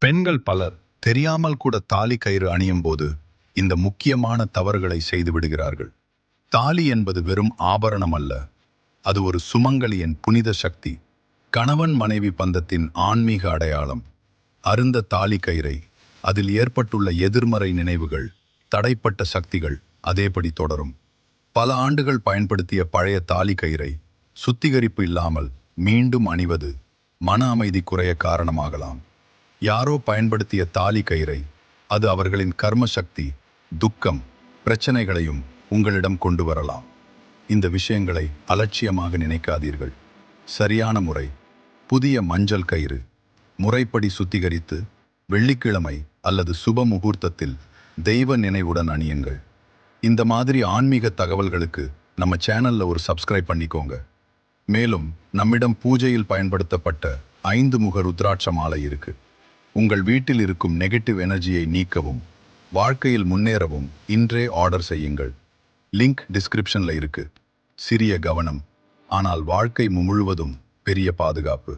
பெண்கள் பலர் தெரியாமல் கூட தாலி கயிறு அணியும் போது இந்த முக்கியமான தவறுகளை செய்து விடுகிறார்கள். தாலி என்பது வெறும் ஆபரணம் அல்ல, அது ஒரு சுமங்கலியின் புனித சக்தி, கணவன் மனைவி பந்தத்தின் ஆன்மீக அடையாளம். அருந்த தாலி கயிறை, அதில் ஏற்பட்டுள்ள எதிர்மறை நினைவுகள், தடைப்பட்ட சக்திகள் அதேபடி தொடரும். பல ஆண்டுகள் பயன்படுத்திய பழைய தாலி கயிறை சுத்திகரிப்பு இல்லாமல் மீண்டும் அணிவது மன அமைதி குறைய காரணமாகலாம். யாரோ பயன்படுத்திய தாலி கயிறை, அது அவர்களின் கர்ம சக்தி, துக்கம், பிரச்சனைகளையும் உங்களிடம் கொண்டு வரலாம். இந்த விஷயங்களை அலட்சியமாக நினைக்காதீர்கள். சரியான முறை: புதிய மஞ்சள் கயிறு முறைப்படி சுத்திகரித்து வெள்ளிக்கிழமை அல்லது சுப முகூர்த்தத்தில் தெய்வ நினைவுடன் அணியுங்கள். இந்த மாதிரி ஆன்மீக தகவல்களுக்கு நம்ம சேனல்ல ஒரு சப்ஸ்கிரைப் பண்ணிக்கோங்க. மேலும் நம்மிடம் பூஜையில் பயன்படுத்தப்பட்ட 5 முக ருத்ராட்ச மாலை இருக்கு. உங்கள் வீட்டில் இருக்கும் நெகட்டிவ் எனர்ஜியை நீக்கவும் வாழ்க்கையில் முன்னேறவும் இன்றே ஆர்டர் செய்யுங்கள். லிங்க் டிஸ்கிரிப்ஷன்ல இருக்கு. சிறிய கவனம், ஆனால் வாழ்க்கை முழுவதும் பெரிய பாதுகாப்பு.